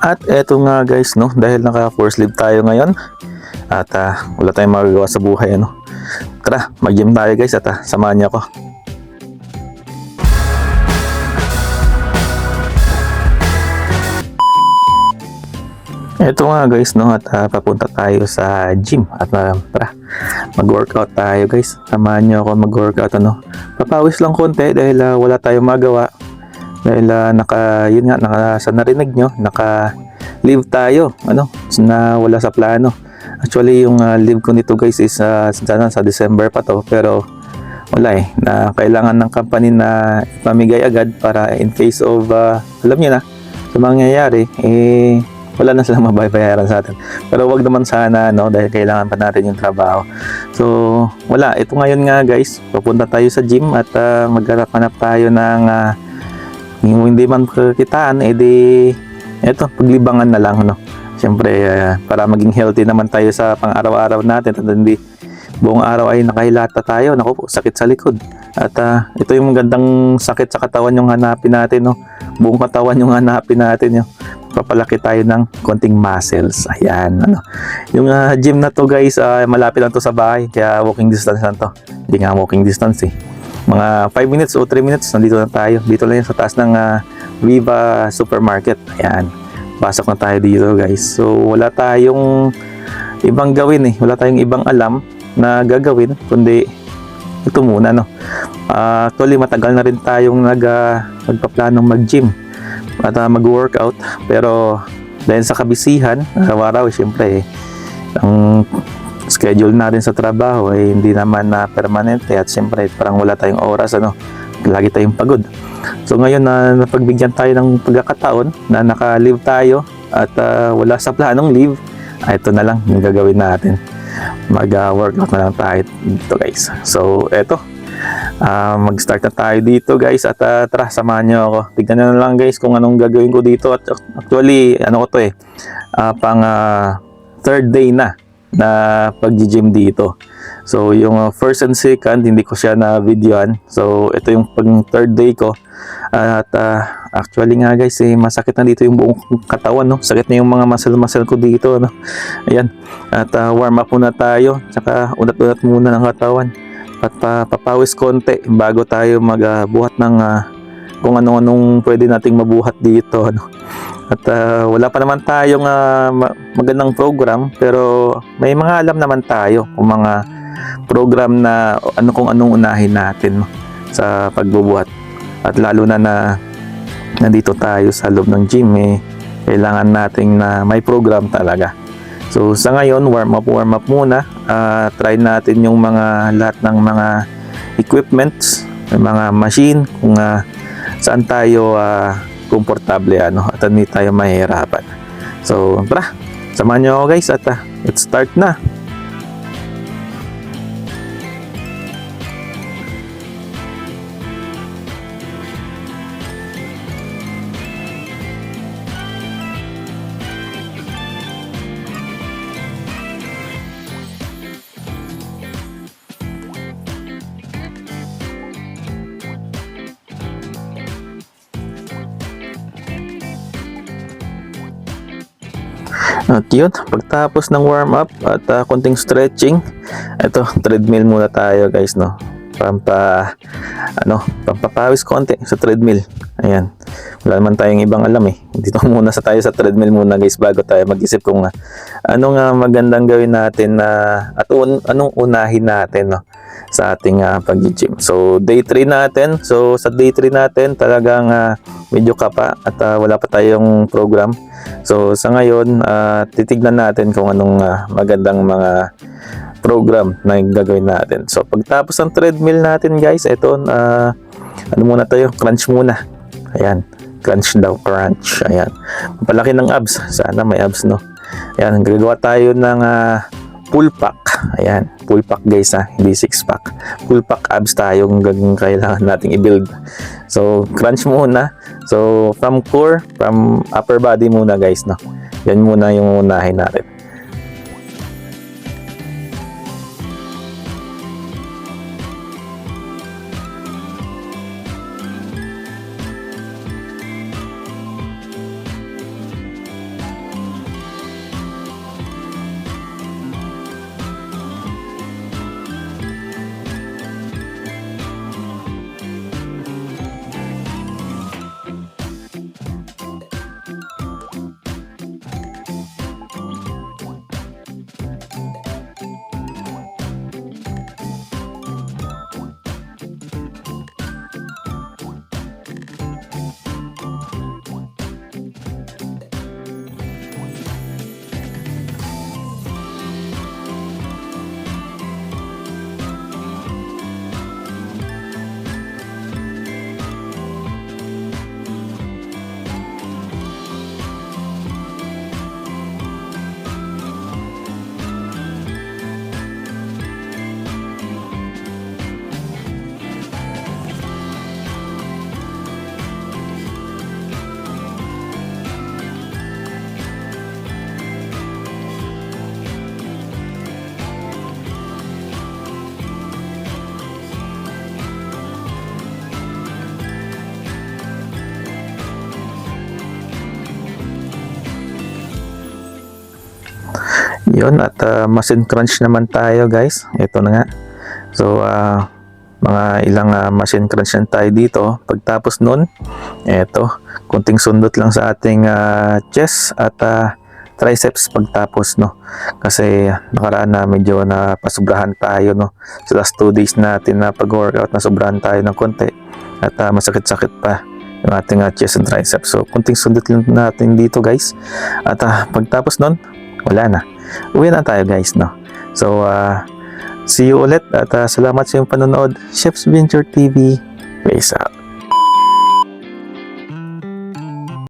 At eto nga guys, no, dahil naka force leave tayo ngayon at wala tayong magagawa sa buhay, ano. Tara, mag-gym tayo guys at samahan niyo ako. Eto nga guys, no, at papunta tayo sa gym at tara, mag-workout tayo guys. Samahan niyo ako mag-workout, ano. Papawis lang konti dahil wala tayong magawa. Dahil yun nga, sa narinig nyo, naka-leave tayo, ano, na wala sa plano. Actually, yung leave ko nito guys is sa December pa to, pero wala na kailangan ng company na ipamigay agad para in face of, alam nyo na, sa mangyayari, wala na silang mababayaran sa atin. Pero wag naman sana, no, dahil kailangan pa natin yung trabaho. So, wala. Ito ngayon nga guys, papunta tayo sa gym at maghanap tayo ng yung hindi man kakitaan, edi eto, paglibangan na lang, no. Siyempre, para maging healthy naman tayo sa pang-araw-araw natin at hindi buong araw ay nakahilata tayo. Naku po, sakit sa likod. At ito yung magandang sakit sa katawan yung hanapin natin, no. Buong katawan yung hanapin natin, yung papalaki tayo ng konting muscles. Ayan, ano. Yung gym na to guys, malapit lang to sa bahay, kaya walking distance lang to. Hindi nga walking distance mga 5 minutes o 3 minutes nandito na tayo. Dito lang sa taas ng Viva Supermarket. Ayan, pasok na tayo dito guys. So wala tayong ibang gawin wala tayong ibang alam na gagawin kundi ito muna, no. Actually matagal na rin tayong nagpaplanong mag-gym at mag-workout, pero dahil sa kabisihan araw-araw, siyempre ang schedule natin sa trabaho hindi naman na permanente at siyempre parang wala tayong oras, ano, lagi tayong pagod. So ngayon na napagbigyan tayo ng pagkakataon na naka-leave tayo at wala sa planong leave, ito na lang yung gagawin natin, mag-workout na lang tayo dito guys. So eto, mag-start na tayo dito guys at tara, samahan nyo ako. Tignan nyo na lang guys kung anong gagawin ko dito. At actually ano ko to pang third day na pag-gym dito. So yung first and second hindi ko siya na videoan. So ito yung pang third day ko. At actually nga guys, masakit na dito yung buong katawan, no. Sakit na yung mga muscle ko dito, no. Ayan. At warm up muna tayo. Tsaka unat-unat muna ng katawan. At papawis konti bago tayo magbuhat ng kung anong pwede nating mabuhat dito, ano. At wala pa naman tayong magandang program, pero may mga alam naman tayo kung mga program na kung anong unahin natin, no, sa pagbubuhat. At lalo na nandito tayo sa loob ng gym, kailangan nating na may program talaga. So sa ngayon, warm up muna. Try natin yung lahat ng mga equipments, mga machine, kung saan tayo komportable, ano, at hindi tayo mahihirapan. So tara, samahan nyo ako guys at let's start na. At yun, pagtapos ng warm up at konting stretching, ito, treadmill muna tayo guys, no. Pampapawis konti sa treadmill. Ayan, wala naman tayong ibang alam dito muna tayo sa treadmill muna guys bago tayo mag-isip kung anong magandang gawin natin at anong unahin natin, no, sa ating pag-gym. So day 3 natin. So sa day 3 natin talagang medyo kapa at wala pa tayong program. So sa ngayon titignan natin kung anong magandang mga program na gagawin natin. So pagtapos ng treadmill natin guys, ito muna tayo, crunch muna. Ayan, crunch daw, crunch. Ayan, palaki ng abs, sana may abs, no. Ayan, gagawa tayo ng pull pack. Ayan, pull pack guys, hindi 6 pack. Pull pack abs tayo yung kailangan nating i-build. So crunch muna. So from core, from upper body muna guys, no. Yan muna yung unahin natin. Yun, at machine crunch naman tayo guys. Ito na nga. So, mga ilang machine crunch na tayo dito. Pagtapos nun, eto, kunting sundot lang sa ating chest at triceps pagtapos, no. Kasi nakaraan na medyo napasubrahan tayo, no. Sa last 2 days natin na pag-workout, nasubrahan tayo ng konti. At masakit-sakit pa yung ating chest and triceps. So, kunting sundot lang natin dito guys. At pagtapos nun, wala na. Uwi na tayo guys, no. So, see you ulit at salamat sa iyong panonood. Chef's Venture TV. Peace out.